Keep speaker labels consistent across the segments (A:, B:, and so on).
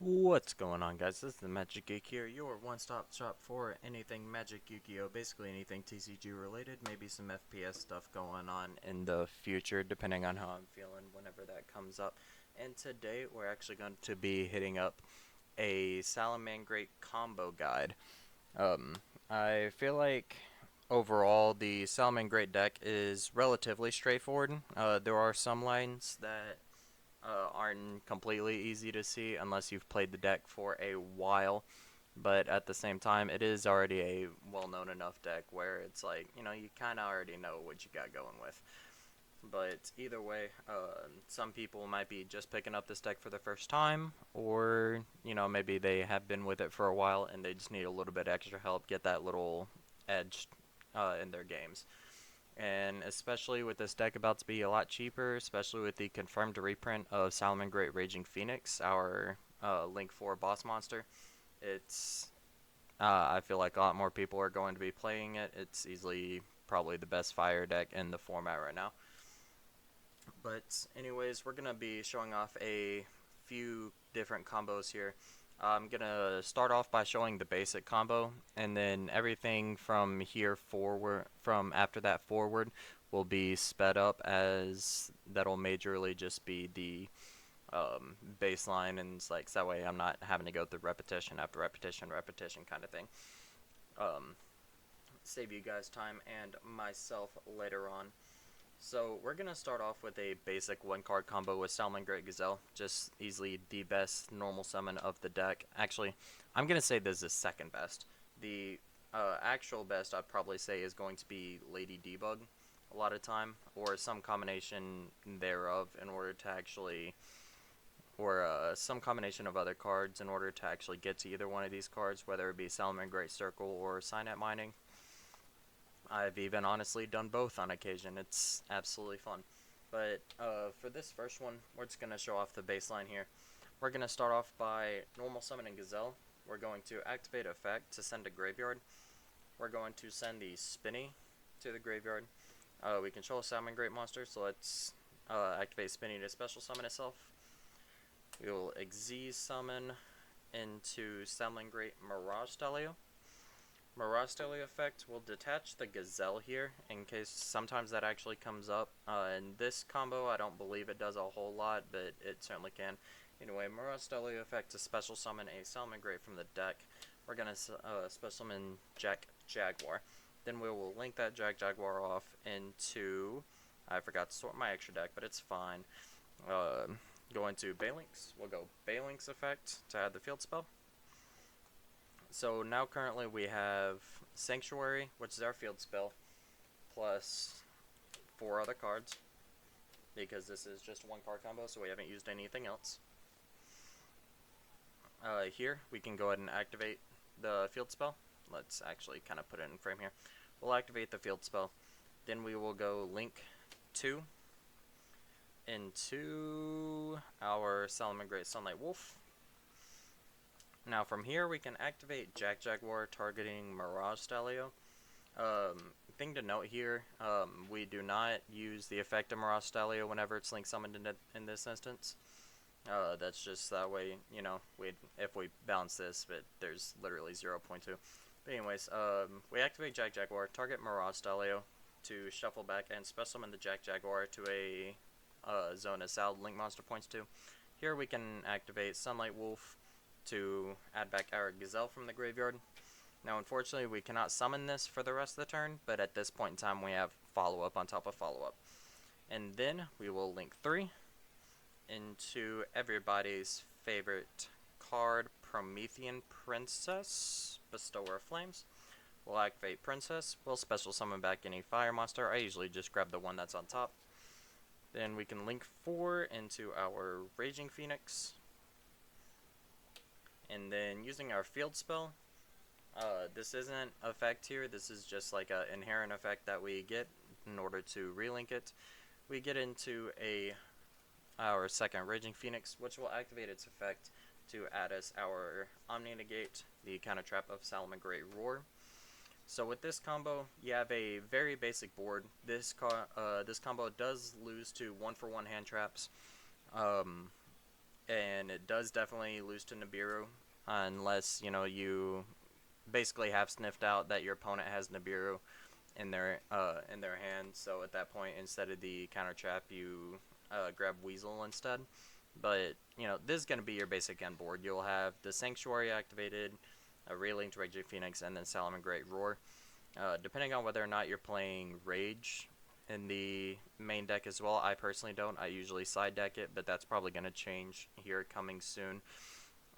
A: What's going on, guys? This is the Magic Geek here, your one-stop shop for anything Magic Yu-Gi-Oh! Basically anything TCG related, maybe some FPS stuff going on in the future, depending on how I'm feeling whenever that comes up. And today, we're actually going to be hitting up a Salamangreat combo guide. Um, I feel like overall the Salamangreat deck is relatively straightforward. There are some lines that aren't completely easy to see unless you've played the deck for a while. But at the same time, it is already a well-known enough deck where it's like, you kind of already know what you got going with. But either way, some people might be just picking up this deck for the first time, or, maybe they have been with it for a while and they just need a little bit extra help, get that little edge in their games. And especially with this deck about to be a lot cheaper, especially with the confirmed reprint of Salamangreat Raging Phoenix, our Link 4 boss monster, it's I feel like a lot more people are going to be playing it. It's easily probably the best fire deck in the format right now. But anyways, we're going to be showing off a few different combos here. I'm going to start off by showing the basic combo, and then everything from here forward, from after that forward, will be sped up, as that'll majorly just be the baseline, and it's like, so that way I'm not having to go through repetition after repetition, repetition kind of thing. Um, Save you guys time and myself later on. So we're going to start off with a basic one card combo with Salamangreat Gazelle, just easily the best normal summon of the deck. Actually, I'm going to say this is second best. The actual best I'd probably say is going to be Lady Debug a lot of time, or some combination thereof in order to actually, or some combination of other cards in order to actually get to either one of these cards, whether it be Salamangreat Circle or Signet Mining. I've even honestly done both on occasion. It's absolutely fun. But for this first one, we're just going to show off the baseline here. We're going to start off by normal summoning Gazelle. We're going to activate effect to send to graveyard. We're going to send the Spinny to the graveyard. We control a Salamangreat monster, so let's activate Spinny to special summon itself. We will Xyz summon into Salamangreat Mirage Stelio. Mirage Stelio effect will detach the Gazelle here, in case sometimes that actually comes up. In this combo, I don't believe it does a whole lot, but it certainly can. Anyway, Mirage Stelio effect to special summon a Salamangreat from the deck. We're going to special summon Jack Jaguar. Then we will link that Jack Jaguar off into... I forgot to sort my extra deck, but it's fine. Go into Balinks. We'll go Balinks effect to add the field spell. So now currently we have Sanctuary, which is our field spell, plus 4 other cards, because this is just a 1 card combo, so we haven't used anything else. Here, we can go ahead and activate the field spell. Let's actually kind of put it in frame here. We'll activate the field spell. Then we will go Link 2 into our Salamangreat Sunlight Wolf. Now from here we can activate Jack Jaguar targeting Mirage Stelio. Thing to note here, we do not use the effect of Mirage Stelio whenever it's link summoned in this instance. That's just that way, if we balance this, but there's literally 0.2. But anyways, we activate Jack Jaguar, target Mirage Stelio to shuffle back and special summon the Jack Jaguar to a zone as Sal Link Monster points to. Here we can activate Sunlight Wolf to add back our Gazelle from the graveyard. Now unfortunately we cannot summon this for the rest of the turn, but at this point in time we have follow-up on top of follow-up. And then we will link 3 into everybody's favorite card, Promethean Princess, Bestower of Flames. We'll activate Princess, we'll special summon back any fire monster. I usually just grab the one that's on top. Then we can link 4 into our Raging Phoenix. And then using our field spell, this isn't effect here, this is just like an inherent effect that we get in order to relink it. We get into our second Raging Phoenix, which will activate its effect to add us our Omni Negate, the counter trap of Salamangreat Roar. So with this combo, you have a very basic board. This combo does lose to 1-for-1 hand traps. and it does definitely lose to Nibiru, unless, you know, you basically have sniffed out that your opponent has Nibiru in their hand. So at that point, instead of the counter trap, you grab Weasel instead. But you know, this is going to be your basic end board. You'll have the Sanctuary activated, a Relinked Raging Phoenix, and then Salamangreat Roar. Depending on whether or not you're playing Rage in the main deck as well. I personally don't. I usually side deck it, but that's probably going to change here coming soon.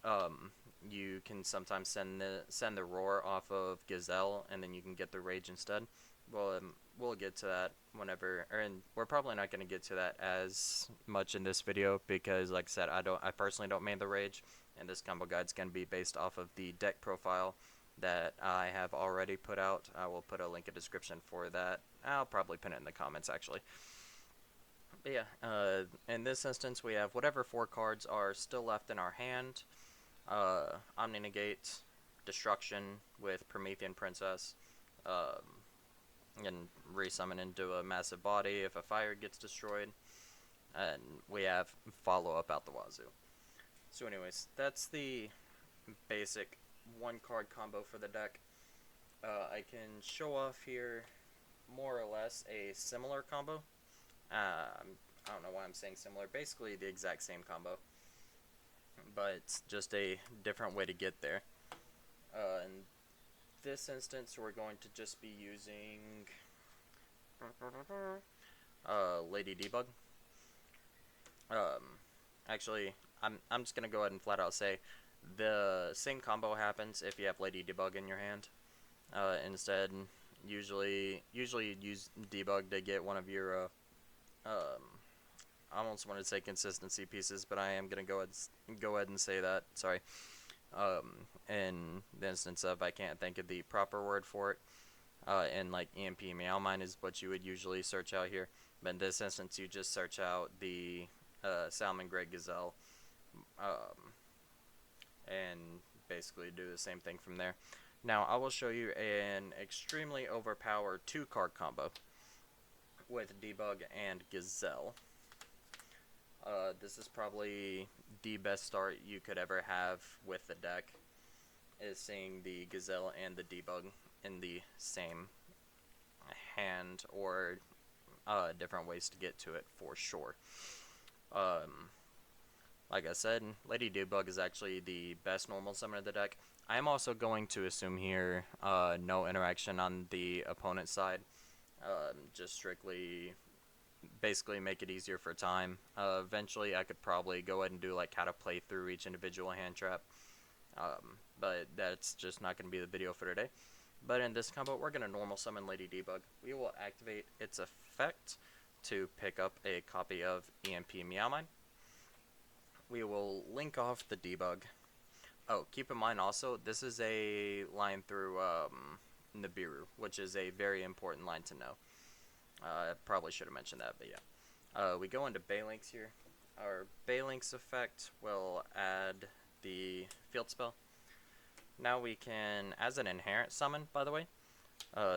A: Um, you can sometimes send the Roar off of Gazelle, and then you can get the Rage instead. Well, we'll get to that whenever, and we're probably not going to get to that as much in this video because, like I said, I personally don't main the Rage, and this combo guide's going to be based off of the deck profile that I have already put out. I will put a link in the description for that. I'll probably pin it in the comments actually. But yeah, in this instance, we have whatever 4 cards are still left in our hand. Omni Negate, Destruction with Promethean Princess, and resummon into a massive body if a fire gets destroyed, and we have Follow Up out the wazoo. So anyways, that's the basic 1-card combo for the deck. I can show off here more or less a similar combo. I don't know why I'm saying similar, basically the exact same combo, but it's just a different way to get there. In this instance, we're going to just be using Lady Debug. Actually, I'm just gonna go ahead and flat out say the same combo happens if you have Lady Debug in your hand. Instead, usually use Debug to get one of your I almost want to say consistency pieces, but I am gonna go ahead and say that. Sorry. In the instance of I can't think of the proper word for it, and like EMP Meowmine is what you would usually search out here, but in this instance you just search out the Salamangreat Gazelle, and basically do the same thing from there. Now I will show you an extremely overpowered 2-card combo with Debug and Gazelle. This is probably the best start you could ever have with the deck, is seeing the Gazelle and the Debug in the same hand, or different ways to get to it for sure. Like I said, Lady Debug is actually the best normal summon of the deck. I am also going to assume here no interaction on the opponent's side, just strictly basically make it easier for time. Eventually I could probably go ahead and do like how to play through each individual hand trap, but that's just not going to be the video for today. But in this combo, we're going to normal summon Lady Debug. We will activate its effect to pick up a copy of EMP Meowmine. We will link off the Debug. Oh, keep in mind also, this is a line through Nibiru, which is a very important line to know. I probably should have mentioned that, but yeah. We go into Balinks here. Our Balinks effect will add the field spell. Now we can, as an inherent summon, by the way,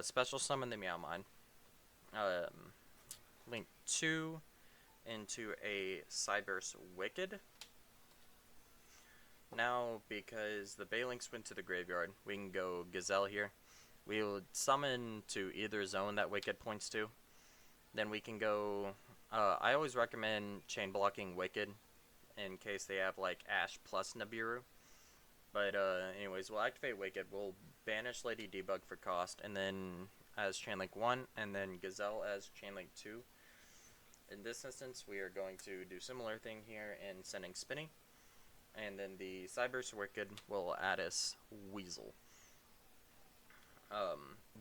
A: special summon the Meowmine. Link 2 into a Cyberse Wicked. Now, because the Balinks went to the graveyard, we can go Gazelle here. We will summon to either zone that Wicked points to. Then we can go, I always recommend chain blocking Wicked in case they have like Ash plus Nibiru. But anyways, we'll activate Wicked, we'll banish Lady Debug for cost, and then as Chainlink 1, and then Gazelle as Chainlink 2. In this instance, we are going to do similar thing here in sending Spinny. And then the Cyberse Wicked will add us Weasel.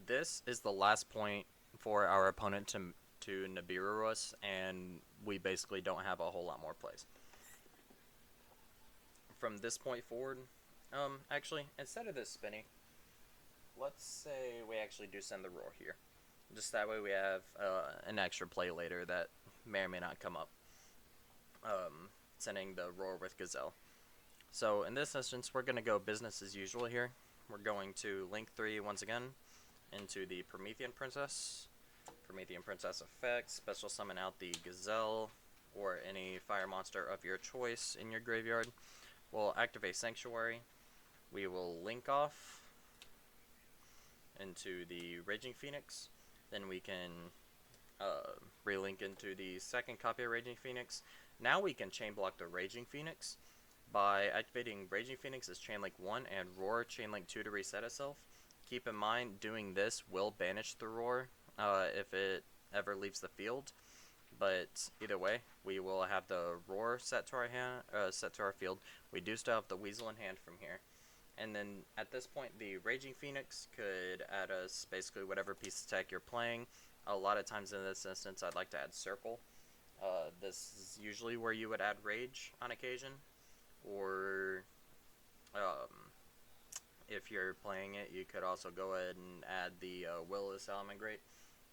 A: This is the last point for our opponent to Nibiru us, and we basically don't have a whole lot more plays. From this point forward, actually, instead of this Spinny, let's say we actually do send the Roar here. Just that way we have an extra play later that may or may not come up. Sending the Roar with Gazelle. So in this instance, we're going to go business as usual here. We're going to link 3 once again into the Promethean Princess. Promethean Princess effect, special summon out the Gazelle, or any fire monster of your choice in your graveyard. We'll activate Sanctuary. We will link off into the Raging Phoenix. Then we can relink into the second copy of Raging Phoenix. Now we can chain block the Raging Phoenix by activating Raging Phoenix as Chainlink 1 and Roar Chainlink 2 to reset itself. Keep in mind, doing this will banish the Roar if it ever leaves the field. But either way, we will have the Roar set to our hand, set to our field. We do still have the Weasel in hand from here. And then at this point, the Raging Phoenix could add us basically whatever piece of tech you're playing. A lot of times in this instance, I'd like to add Circle. This is usually where you would add Rage on occasion. Or if you're playing it, you could also go ahead and add the Will of the Salamangreat.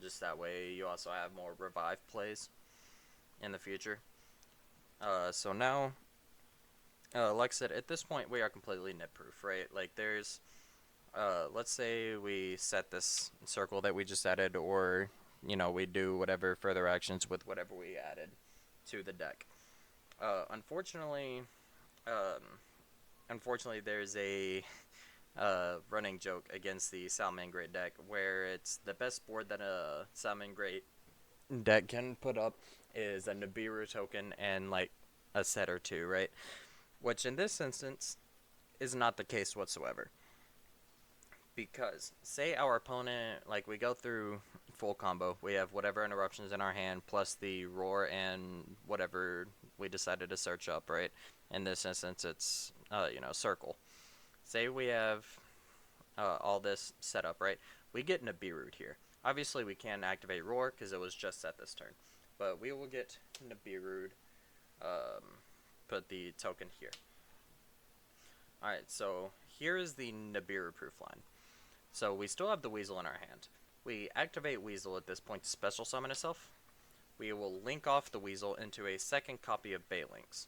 A: Just that way you also have more revive plays in the future. So now, like I said, at this point we are completely nit proof, right? Like there's, let's say we set this circle that we just added, or, you know, we do whatever further actions with whatever we added to the deck. Unfortunately, there's a running joke against the Salamangreat deck where it's the best board that a Salamangreat deck can put up is a Nibiru token and like a set or two, right? Which in this instance is not the case whatsoever. Because say our opponent, like we go through full combo, we have whatever interruptions in our hand plus the Roar and whatever we decided to search up, right? In this instance, it's Circle. Say we have all this set up, right? We get Nibiru here. Obviously, we can't activate Roar because it was just set this turn, but we will get Nibiru. Put the token here. Alright, so here is the Nibiru proof line. So we still have the Weasel in our hand. We activate Weasel at this point to special summon itself. We will link off the Weasel into a second copy of Balinks,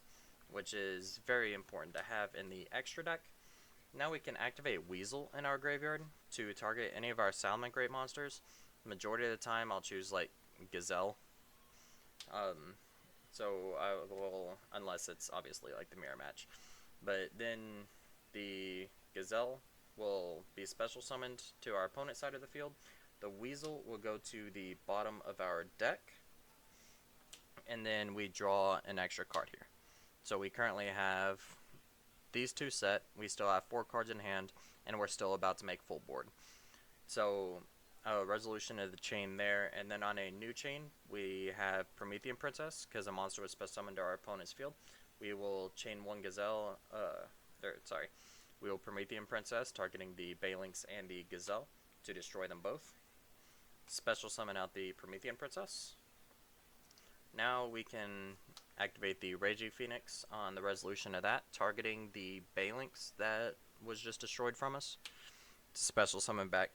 A: which is very important to have in the extra deck. Now we can activate Weasel in our graveyard to target any of our Salamangreat monsters. Majority of the time I'll choose like Gazelle. So I will, unless it's obviously like the mirror match. But then the Gazelle will be special summoned to our opponent's side of the field. The Weasel will go to the bottom of our deck. And then we draw an extra card here. So we currently have these two set. We still have 4 cards in hand. And we're still about to make full board. So resolution of the chain there. And then on a new chain, we have Promethean Princess, because a monster was special summoned to our opponent's field. We will chain 1 Gazelle, we will Promethean Princess, targeting the Balinks and the Gazelle to destroy them both. Special summon out the Promethean Princess. Now we can activate the Raging Phoenix on the resolution of that, targeting the Balinks that was just destroyed from us. Special summon back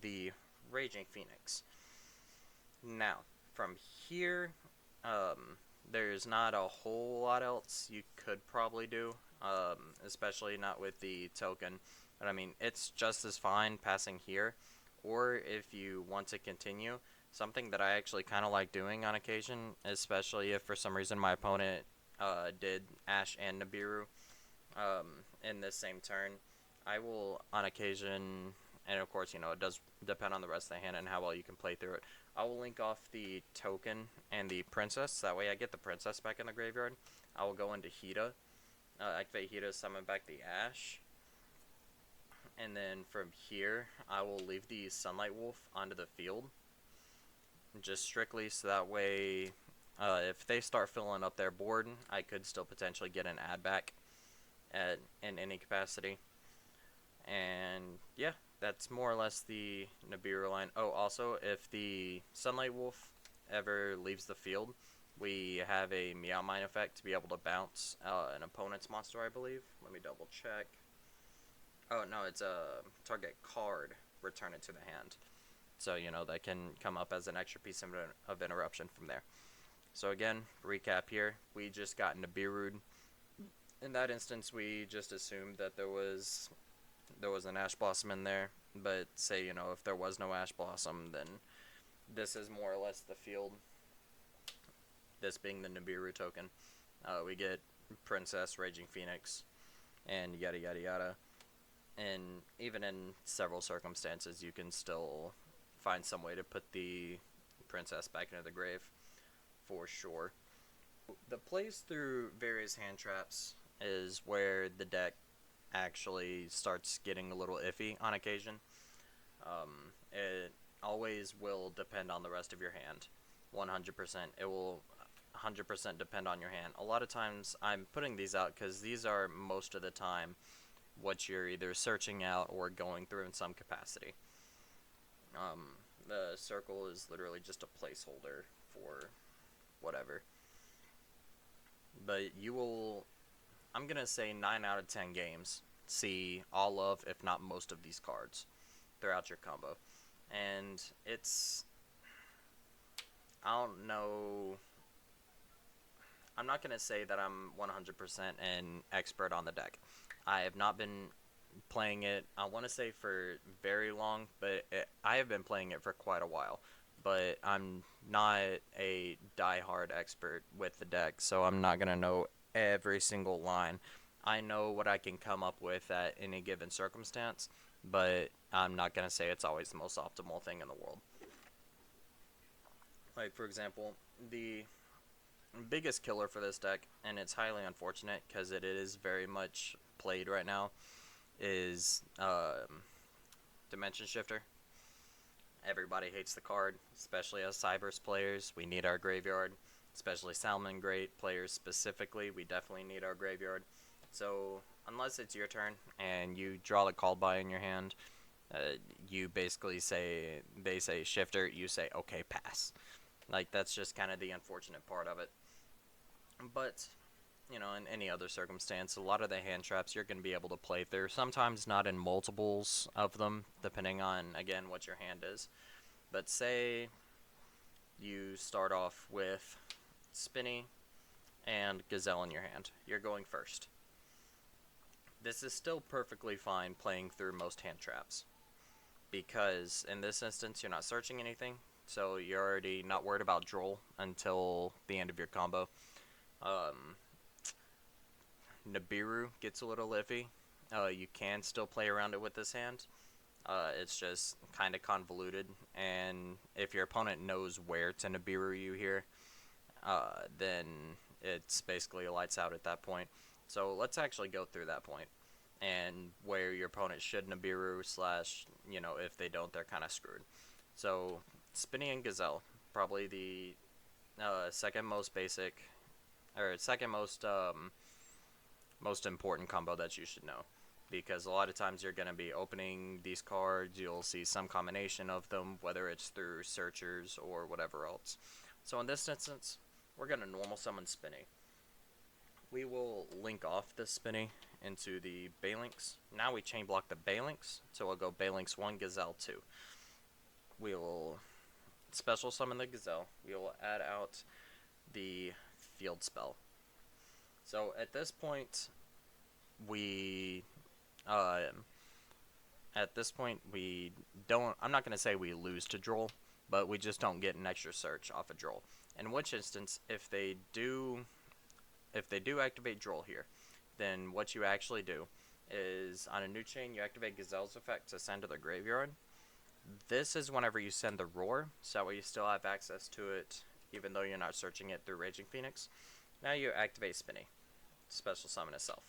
A: the Raging Phoenix. Now, from here, there's not a whole lot else you could probably do, especially not with the token. But I mean, it's just as fine passing here, or if you want to continue, something that I actually kind of like doing on occasion, especially if for some reason my opponent did Ash and Nibiru in this same turn, I will on occasion, and of course, you know, it does depend on the rest of the hand and how well you can play through it, I will link off the token and the princess. That way I get the princess back in the graveyard. I will go into Hida, activate Hida, summon back the Ash. And then from here, I will leave the Sunlight Wolf onto the field. Just strictly so that way, if they start filling up their board, I could still potentially get an add back in any capacity. And yeah, that's more or less the Nibiru line. Oh, also, if the Sunlight Wolf ever leaves the field, we have a Meow Mine effect to be able to bounce an opponent's monster, I believe. Let me double check. Oh, no, it's a target card, return it to the hand. So, you know, that can come up as an extra piece of interruption from there. So again, recap here, we just got Nibiru. In that instance, we just assumed that there was an Ash Blossom in there, but say, you know, if there was no Ash Blossom, then this is more or less the field. this being the Nibiru token. We get Princess, Raging Phoenix, and yada yada yada. And even in several circumstances, you can still find some way to put the Princess back into the grave, for sure. The plays through various hand traps is where the deck actually starts getting a little iffy on occasion. It always will depend on the rest of your hand. 100%. It will 100% depend on your hand. A lot of times I'm putting these out because these are most of the time what you're either searching out or going through in some capacity. The circle is literally just a placeholder for whatever. But you will, I'm going to say 9 out of 10 games, see all of, if not most of these cards throughout your combo. And it's, I don't know, I'm not going to say that I'm 100% an expert on the deck. I have not been playing it, I want to say for very long, but I have been playing it for quite a while. But I'm not a die-hard expert with the deck, so I'm not going to know every single line. I know what I can come up with at any given circumstance, but I'm not going to say it's always the most optimal thing in the world. Like, for example, the biggest killer for this deck, and it's highly unfortunate because it is very much played right now, is Dimension Shifter. Everybody hates the card, especially as Cybers players. We need our graveyard, especially Salamangreat players specifically. We definitely need our graveyard. So unless it's your turn and you draw the call by in your hand, you basically say, they say Shifter, you say okay, pass. Like, that's just kind of the unfortunate part of it. But you know, in any other circumstance, a lot of the hand traps you're going to be able to play through. Sometimes not in multiples of them, depending on, again, what your hand is. But say you start off with Spinny and Gazelle in your hand. You're going first. This is still perfectly fine playing through most hand traps, because in this instance you're not searching anything, so you're already not worried about Droll until the end of your combo. Nibiru gets a little iffy. You can still play around it with this hand. It's just kind of convoluted, and if your opponent knows where to Nibiru you here, then it's basically lights out at that point. So let's actually go through that point, and where your opponent should Nibiru slash, you know, if they don't, they're kind of screwed. So Spinny and Gazelle, probably the second most basic, or second most most important combo that you should know, because a lot of times you're going to be opening these cards, you'll see some combination of them, whether it's through searchers or whatever else. So in this instance, we're going to normal summon Spinny. We will link off this Spinny into the Balinks. Now we chain block the Balinks, so we'll go Balinks 1, Gazelle 2. We will special summon the Gazelle. We will add out the field spell. So at this point, we don't, I'm not going to say we lose to Droll, but we just don't get an extra search off of Droll. In which instance, if they do activate Droll here, then what you actually do is, on a new chain, you activate Gazelle's effect to send to the graveyard. This is whenever you send the Roar, so that way you still have access to it, even though you're not searching it through Raging Phoenix. Now you activate Spinny, special summon itself.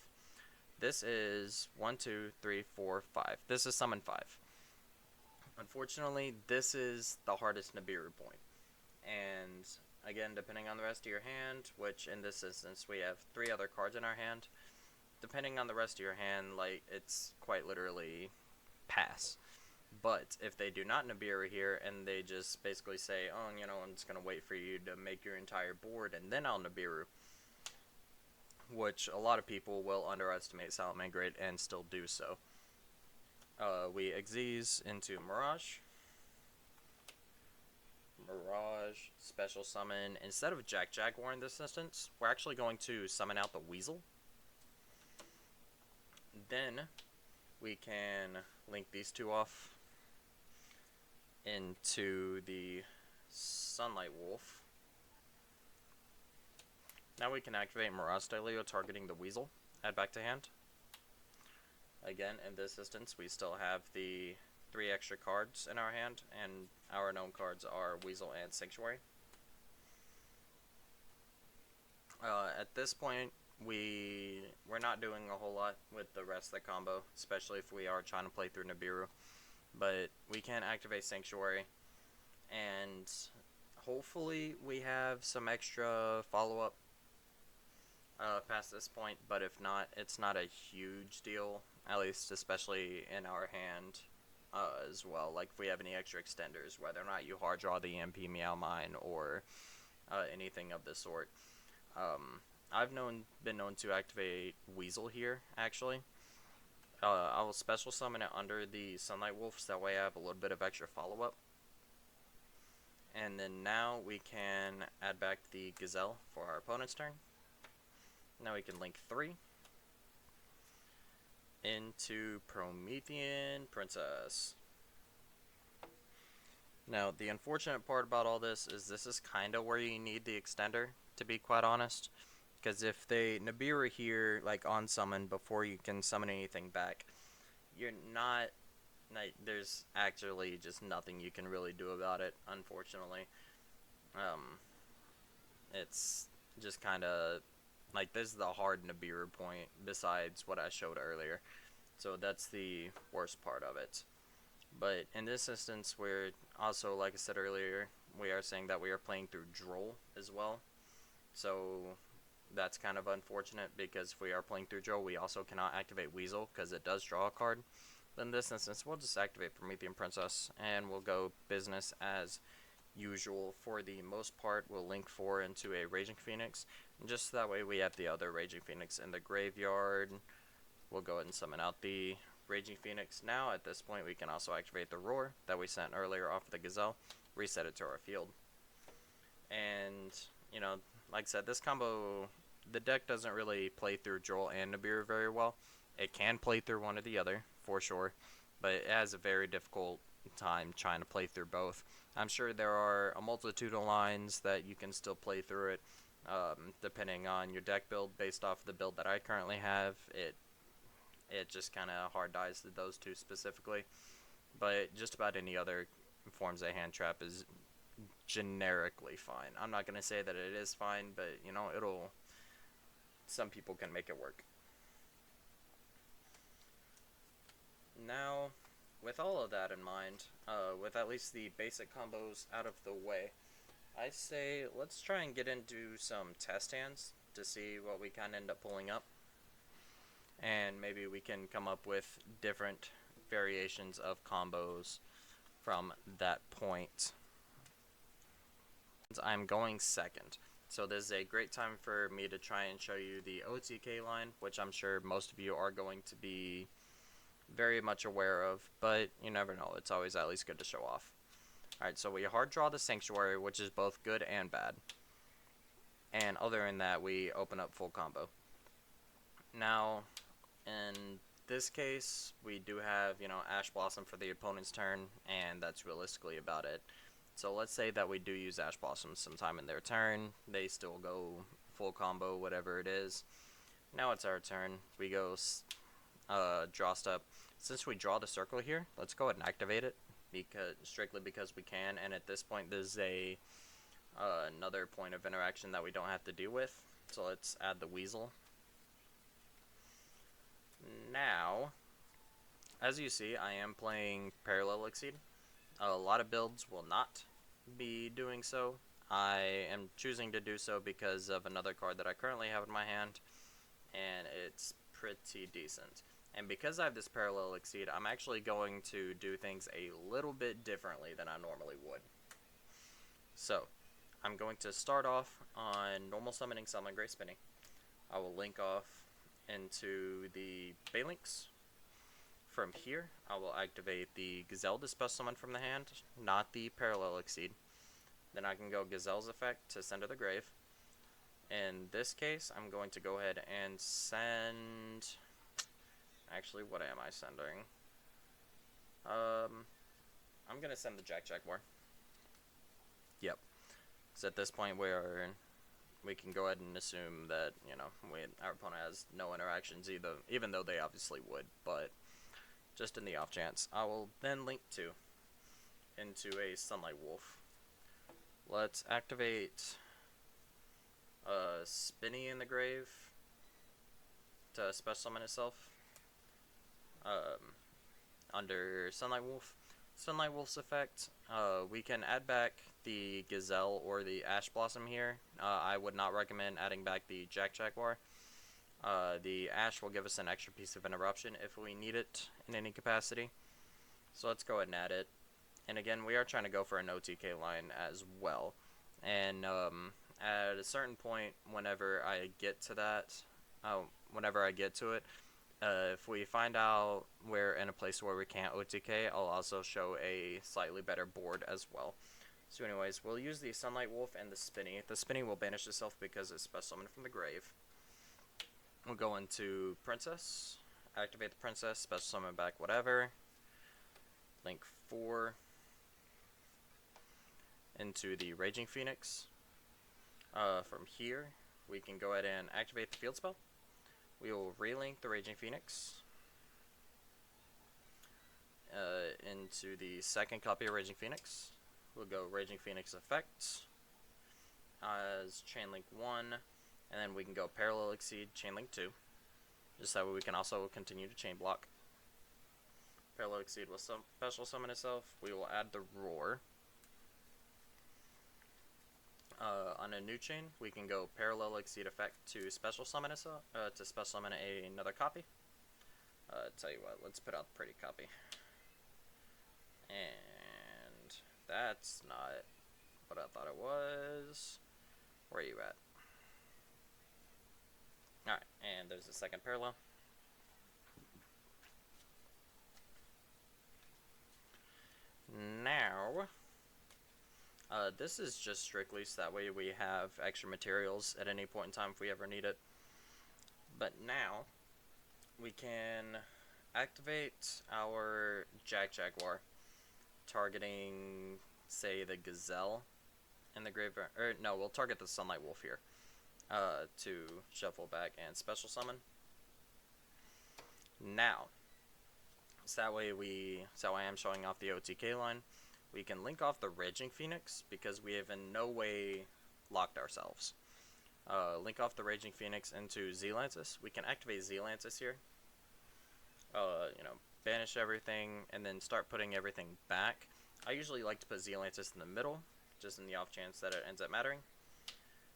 A: This is 1, 2, 3, 4, 5. This is summon 5. Unfortunately, this is the hardest Nibiru point. And again, depending on the rest of your hand, which in this instance we have 3 other cards in our hand, depending on the rest of your hand, like, it's quite literally pass. But if they do not Nibiru here, and they just basically say, oh, you know, I'm just going to wait for you to make your entire board, and then I'll Nibiru, which a lot of people will underestimate Salamangreat and still do so. We Xyz into Mirage. Mirage, special summon. Instead of Jaguar in this instance, we're actually going to summon out the Weasel. Then we can link these two off into the Sunlight Wolf. Now we can activate Mirage Delio targeting the Weasel. Add back to hand. Again, in this instance, we still have the 3 extra cards in our hand, and our known cards are Weasel and Sanctuary. At this point, we're not doing a whole lot with the rest of the combo, especially if we are trying to play through Nibiru. But we can activate Sanctuary, and hopefully we have some extra follow-up past this point, but if not, it's not a huge deal, at least especially in our hand as well. Like if we have any extra extenders, whether or not you hard draw the EMP Meow Mine or anything of the sort. I've been known to activate Weasel here, actually. I will special summon it under the Sunlight Wolves, that way I have a little bit of extra follow-up. And then now we can add back the Gazelle for our opponent's turn. Now we can link 3 into Promethean Princess. Now, the unfortunate part about all this is kind of where you need the extender, to be quite honest. Because if they Nibiru here, like on summon, before you can summon anything back, you're not, like, there's actually just nothing you can really do about it, unfortunately. It's just kind of, like, this is the hard Nibiru point, besides what I showed earlier. So that's the worst part of it. But in this instance, we're also, like I said earlier, we are saying that we are playing through Droll as well. So that's kind of unfortunate, because if we are playing through Droll, we also cannot activate Weasel, because it does draw a card. But in this instance, we'll just activate Promethean Princess, and we'll go business as usual. For the most part, we'll link 4 into a Raging Phoenix, and just that way we have the other Raging Phoenix in the graveyard. We'll go ahead and summon out the Raging Phoenix. Now, at this point, we can also activate the Roar that we sent earlier off of the Gazelle, reset it to our field. And, you know, like I said, this combo, the deck doesn't really play through Joel and Nibiru very well. It can play through one or the other, for sure, but it has a very difficult time trying to play through both. I'm sure there are a multitude of lines that you can still play through it, depending on your deck build. Based off the build that I currently have, it just kind of hard dies to those two specifically. But just about any other forms of hand trap is generically fine. I'm not going to say that it is fine, but, you know, some people can make it work. Now, with all of that in mind, with at least the basic combos out of the way, I say let's try and get into some test hands to see what we kind of end up pulling up. And maybe we can come up with different variations of combos from that point. I'm going second, so this is a great time for me to try and show you the OTK line, which I'm sure most of you are going to be very much aware of, but you never know, it's always at least good to show off. Alright, so we hard draw the Sanctuary, which is both good and bad, and other than that, we open up full combo. Now, in this case, we do have, you know, Ash Blossom for the opponent's turn, and that's realistically about it. So let's say that we do use Ash Blossom sometime in their turn. They still go full combo, whatever it is. Now it's our turn. We go draw step. Since we draw the circle here, let's go ahead and activate it, strictly because we can. And at this point, there's another point of interaction that we don't have to deal with. So let's add the Weasel. Now, as you see, I am playing Parallel Exceed. A lot of builds will not be doing so. I am choosing to do so because of another card that I currently have in my hand, and it's pretty decent. And because I have this Parallel Exceed, I'm actually going to do things a little bit differently than I normally would. So, I'm going to start off on normal summoning Salamangreat Spinning. I will link off into the Balinks. From here, I will activate the Gazelle Dispel Summon from the hand, not the Parallel Exceed. Then I can go Gazelle's effect to send to the grave. In this case, I'm going to go ahead and send... Actually, what am I sending? I'm going to send the Jack Jaguar. Yep. So at this point, we're we can go ahead and assume that, our opponent has no interactions either, even though they obviously would, but just in the off chance. I will then link 2 into a Sunlight Wolf. Let's activate Spinny in the Grave to special summon itself. Under Sunlight Wolf. Sunlight Wolf's effect, we can add back the Gazelle or the Ash Blossom here. I would not recommend adding back the Jack Jaguar. The Ash will give us an extra piece of interruption if we need it in any capacity. So let's go ahead and add it. And again, we are trying to go for an OTK line as well. And at a certain point, whenever I get to it, if we find out we're in a place where we can't OTK, I'll also show a slightly better board as well. So anyways, we'll use the Sunlight Wolf and the Spinny. The Spinny will banish itself because it's special summoned from the grave. We'll go into Princess, activate the Princess, special summon back whatever. Link 4 into the Raging Phoenix. From here, we can go ahead and activate the field spell. We will relink the Raging Phoenix into the second copy of Raging Phoenix. We'll go Raging Phoenix effect as Chainlink 1, and then we can go Parallel Exceed, Chainlink 2. Just that way we can also continue to chain block. Parallel Exceed will special summon itself. We will add the Roar. On a new chain, we can go Parallel Exceed effect to special summon itself, to special summon another copy. Tell you what, let's put out the pretty copy. And that's not what I thought it was. Where are you at? Alright, and there's the second parallel. Now, this is just strictly so that way we have extra materials at any point in time if we ever need it. But now, we can activate our Jack Jaguar, targeting, say, the Gazelle in the graveyard. Or, no, we'll target the Sunlight Wolf here to shuffle back and special summon. Now, so that way I am showing off the OTK line. We can link off the Raging Phoenix because we have in no way locked ourselves. Link off the Raging Phoenix into Zealantis. We can activate Zealantis here. Banish everything and then start putting everything back. I usually like to put Zealantis in the middle, just in the off chance that it ends up mattering.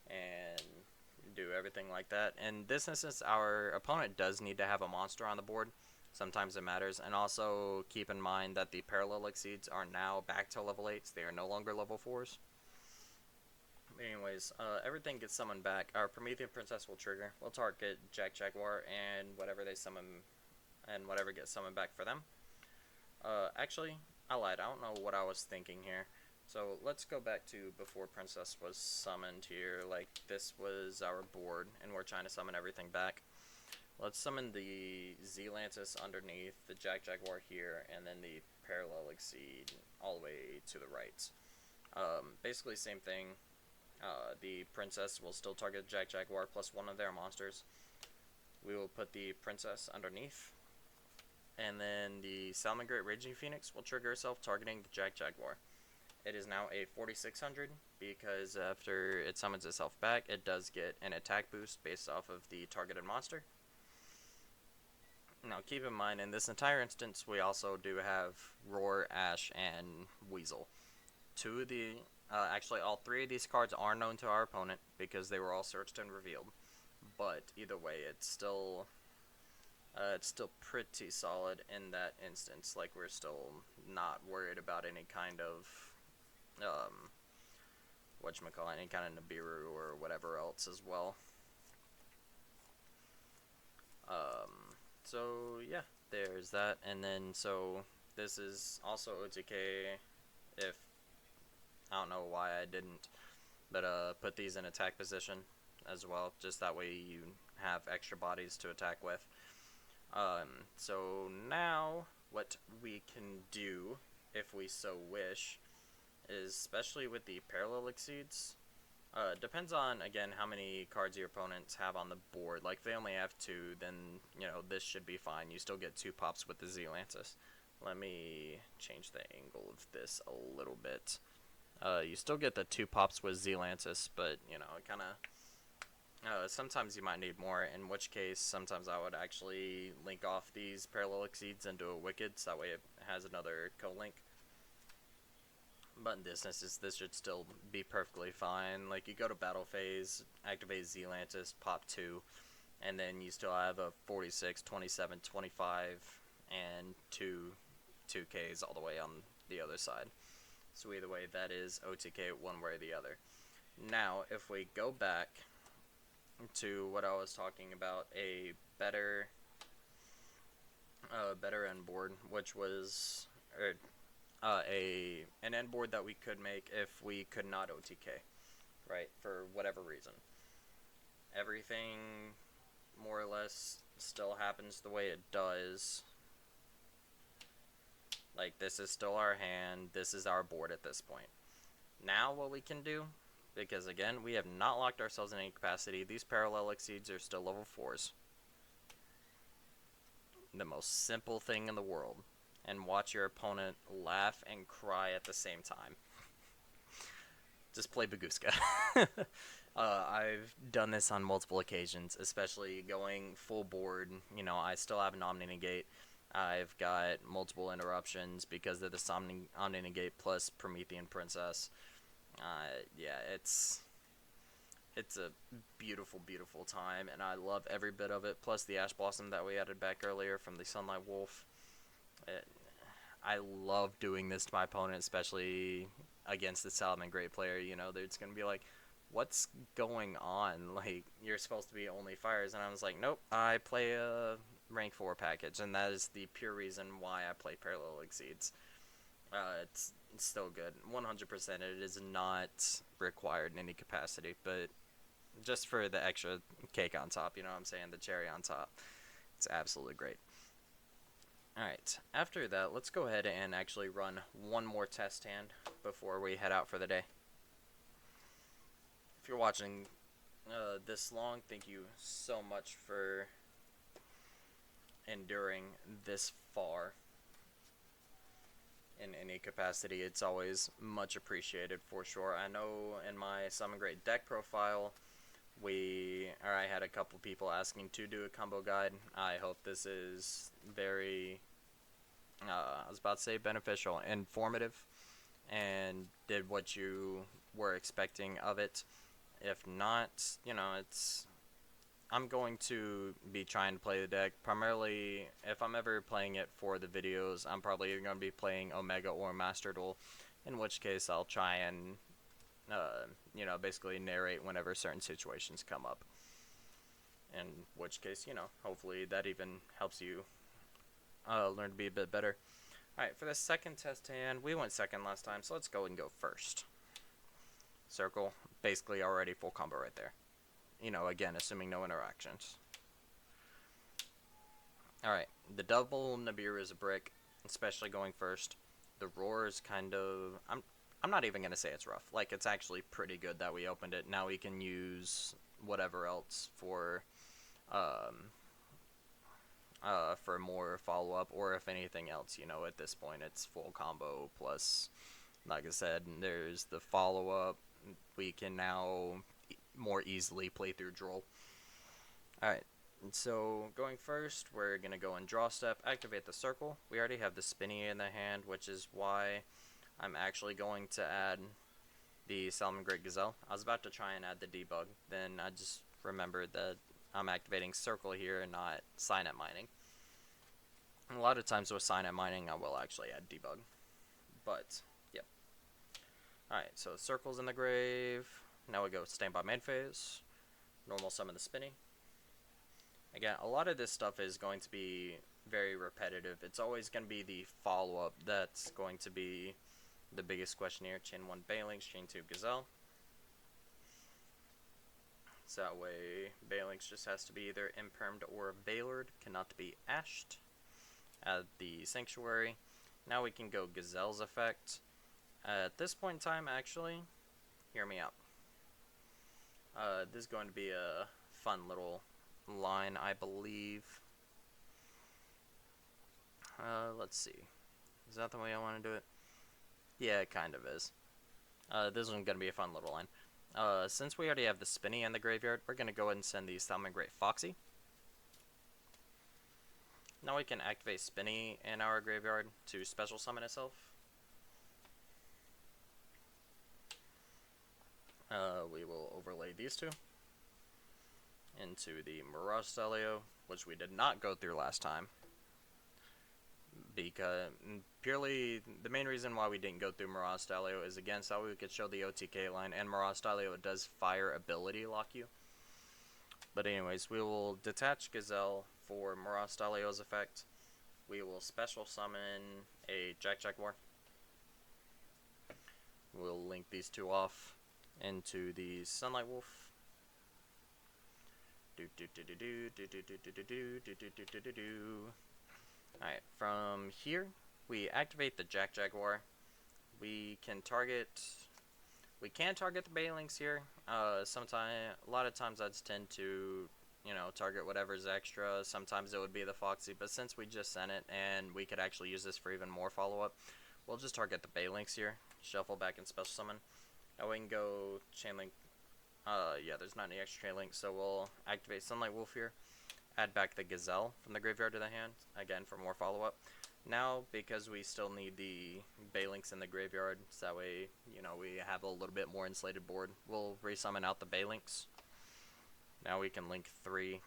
A: And do everything like that. In this instance, our opponent does need to have a monster on the board. Sometimes it matters. And also keep in mind that the Parallel Exceeds are now back to level 8s. They are no longer level 4s. Anyways, everything gets summoned back. Our Promethean Princess will trigger. We'll target Jack Jaguar and whatever they summon, and whatever gets summoned back for them. Actually, I lied. I don't know what I was thinking here. So let's go back to before Princess was summoned here. Like, this was our board, and we're trying to summon everything back. Let's summon the Zealantis underneath, the Jack Jaguar here, and then the Parallel Exceed all the way to the right. Basically same thing. The Princess will still target Jack Jaguar plus one of their monsters. We will put the Princess underneath. And then the Salamangreat Raging Phoenix will trigger itself targeting the Jack Jaguar. It is now a 4600 because after it summons itself back, it does get an attack boost based off of the targeted monster. Now keep in mind, in this entire instance, we also do have Roar, Ash, and Weasel. Actually, all three of these cards are known to our opponent because they were all searched and revealed. But either way, it's still pretty solid in that instance. Like, we're still not worried about any kind of any kind of Nibiru or whatever else as well. So yeah, there's that. And then so this is also OTK. If I don't know why I didn't, but put these in attack position as well, just that way you have extra bodies to attack with. So now what we can do, if we so wish, is especially with the Parallel Exceeds, Depends on, again, how many cards your opponents have on the board. Like, if they only have 2, then, you know, this should be fine. You still get 2 pops with the Zealantis. Let me change the angle of this a little bit. You still get the 2 pops with Zealantis, but, you know, it kind of... sometimes you might need more, in which case sometimes I would actually link off these Parallel Exceeds into a Wicked, so that way it has another co-link. But in this instance, this should still be perfectly fine. Like, you go to battle phase, activate Zealantis, pop 2, and then you still have a 46, 27, 25, and 2Ks all the way on the other side. So either way, that is OTK one way or the other. Now, if we go back to what I was talking about, a better end board, which was an end board that we could make if we could not OTK, right? For whatever reason, everything more or less still happens the way it does. Like, this is still our hand. This is our board at this point. Now what we can do, because again, we have not locked ourselves in any capacity. These Parallel Exceeds are still level 4s. The most simple thing in the world. And watch your opponent laugh and cry at the same time. Just play Baguska. I've done this on multiple occasions, especially going full board. You know, I still have an Omni-Negate. I've got multiple interruptions because of this Omni-Negate plus Promethean Princess. Yeah, it's a beautiful, beautiful time, and I love every bit of it. Plus the Ash Blossom that we added back earlier from the Sunlight Wolf. I love doing this to my opponent, especially against the Salamangreat player. You know, they're just going to be like, what's going on? Like, you're supposed to be only fires. And I was like, nope, I play a rank 4 package. And that is the pure reason why I play Parallel Exceeds. It's still good. 100% it is not required in any capacity. But just for the extra cake on top, you know what I'm saying? The cherry on top. It's absolutely great. Alright, after that, let's go ahead and actually run one more test hand before we head out for the day. If you're watching this long, thank you so much for enduring this far in any capacity. It's always much appreciated for sure. I know in my Salamangreat deck profile, I had a couple people asking to do a combo guide. I hope this is very, I was about to say beneficial, informative, and did what you were expecting of it. If not, you know, I'm going to be trying to play the deck. Primarily, if I'm ever playing it for the videos, I'm probably going to be playing Omega or Master Duel, in which case I'll try and, you know, basically narrate whenever certain situations come up. In which case, you know, hopefully that even helps you learn to be a bit better. Alright, for the second test hand, we went second last time, so let's go and go first. Circle, basically already full combo right there. You know, again, assuming no interactions. Alright, the double Nibiru is a brick, especially going first. The roar is kind of... I'm not even going to say it's rough. Like, it's actually pretty good that we opened it. Now we can use whatever else for more follow-up, or if anything else, you know, at this point it's full combo, plus, like I said, there's the follow-up. We can now more easily play through Droll. Alright, so going first, we're going to go in draw step, activate the circle. We already have the spinny in the hand, which is why I'm actually going to add the Salamangreat Gazelle. I was about to try and add the debug, then I just remembered that I'm activating circle here and not signet mining. A lot of times with signet mining, I will actually add debug. But, yep. Alright, so circle's in the grave. Now we go standby main phase. Normal summon the spinny. Again, a lot of this stuff is going to be very repetitive. It's always going to be the follow-up that's going to be the biggest question here. Chain 1 Balinx, chain 2 Gazelle. So that way, Balinx just has to be either impermed or veilered, cannot be ashed. Add the Sanctuary. Now we can go Gazelle's effect. At this point in time, actually, hear me out. This is going to be a fun little line, I believe. Let's see. Is that the way I want to do it? Yeah, it kind of is. This one's going to be a fun little line. Since we already have the Spinny in the graveyard, we're going to go ahead and send the Salamangreat Foxy. Now we can activate Spinny in our graveyard to special summon itself. We will overlay these two into the Mirage Stalio, which we did not go through last time. Because purely the main reason why we didn't go through Mirage Stalio is again so we could show the OTK line, and Mirage Stalio does fire ability lock you. But anyways, we will detach Gazelle for Mirage Stalio's effect. We will special summon a Jack-Jaguar. We'll link these two off into the Sunlight Wolf. Alright, from here, we activate the Jack-Jaguar. We can target the Banelinks here. A lot of times I'd tend to, target whatever's extra. Sometimes it would be the Foxy, but since we just sent it and we could actually use this for even more follow-up, we'll just target the Banelinks here. Shuffle back and special summon. Now we can go chain link. Yeah, there's not any extra chain link, so we'll activate Sunlight Wolf here. Add back the Gazelle from the graveyard to the hand, again for more follow-up. Now, because we still need the Banelinks in the graveyard, so that way, we have a little bit more insulated board, we'll resummon out the Banelinks. Now we can link 3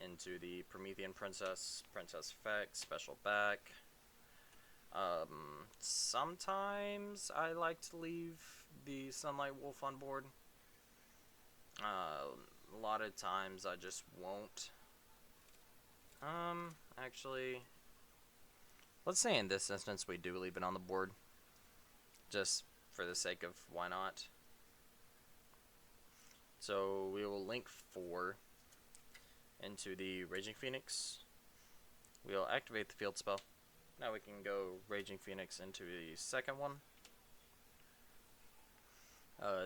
A: into the Promethean Princess effect, special back. Sometimes I like to leave the Sunlight Wolf on board. A lot of times I just won't. Actually, let's say in this instance we do leave it on the board, just for the sake of why not. So we will link 4 into the Raging Phoenix. We'll activate the field spell. Now we can go Raging Phoenix into the second one.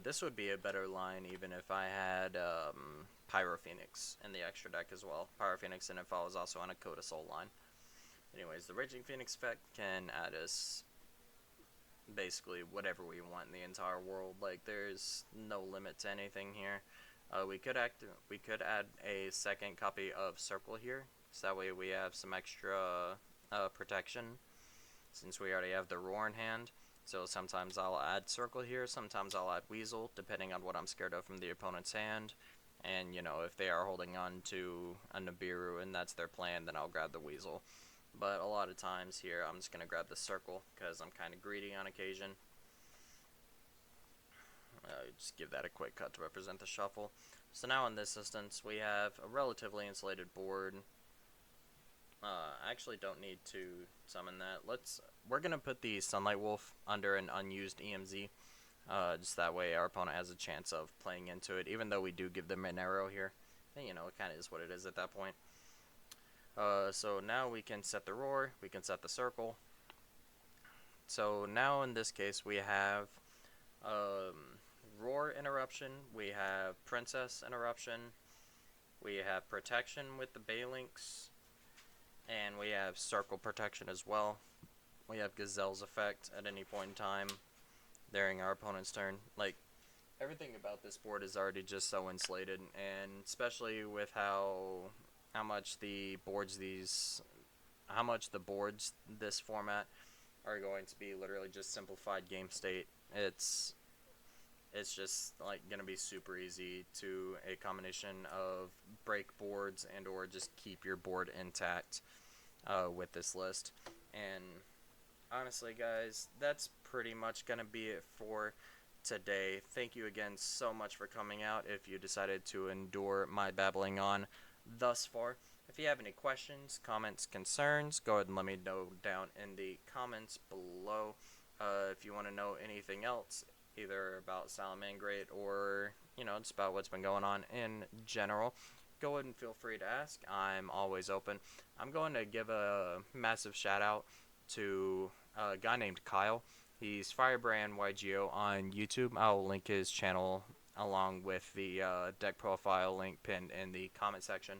A: This would be a better line even if I had Pyro Phoenix in the extra deck as well. Pyro Phoenix and if I was also on a Coda Soul line. Anyways, the Raging Phoenix effect can add us basically whatever we want in the entire world. Like, there's no limit to anything here. We could add a second copy of Circle here, so that way we have some extra protection, since we already have the Roar in hand. So sometimes I'll add Circle here, sometimes I'll add Weasel, depending on what I'm scared of from the opponent's hand. And, if they are holding on to a Nibiru and that's their plan, then I'll grab the Weasel. But a lot of times here, I'm just going to grab the Circle, because I'm kind of greedy on occasion. Just give that a quick cut to represent the shuffle. So now in this instance, we have a relatively insulated board. I actually don't need to summon that. We're going to put the Sunlight Wolf under an unused EMZ. Just that way our opponent has a chance of playing into it, even though we do give them an arrow here. And, it kind of is what it is at that point. So now we can set the Roar, we can set the Circle. So now in this case we have Roar interruption, we have Princess interruption, we have protection with the Banelinks, and we have Circle protection as well. We have Gazelle's effect at any point in time during our opponent's turn. Like, everything about this board is already just so insulated, and especially with how much the boards this format are going to be literally just simplified game state. It's just like gonna be super easy to a combination of break boards and or just keep your board intact with this list. And honestly, guys, that's pretty much gonna be it for today. Thank you again so much for coming out if you decided to endure my babbling on thus far. If you have any questions, comments, concerns, go ahead and let me know down in the comments below. If you want to know anything else, either about Salamangreat or, just about what's been going on in general, go ahead and feel free to ask. I'm always open. I'm going to give a massive shout out to a guy named Kyle. He's Firebrand YGO on YouTube. I'll link his channel along with the deck profile link pinned in the comment section.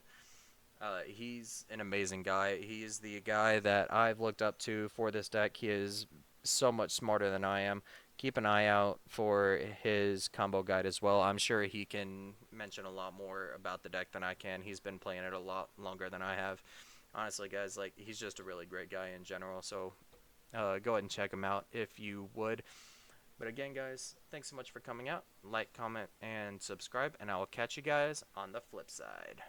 A: He's an amazing guy. He's the guy that I've looked up to for this deck. He is so much smarter than I am. Keep an eye out for his combo guide as well. I'm sure he can mention a lot more about the deck than I can. He's been playing it a lot longer than I have. Honestly, guys, like, he's just a really great guy in general. So go ahead and check him out if you would. But again, guys, thanks so much for coming out. Like, comment, and subscribe, and I will catch you guys on the flip side.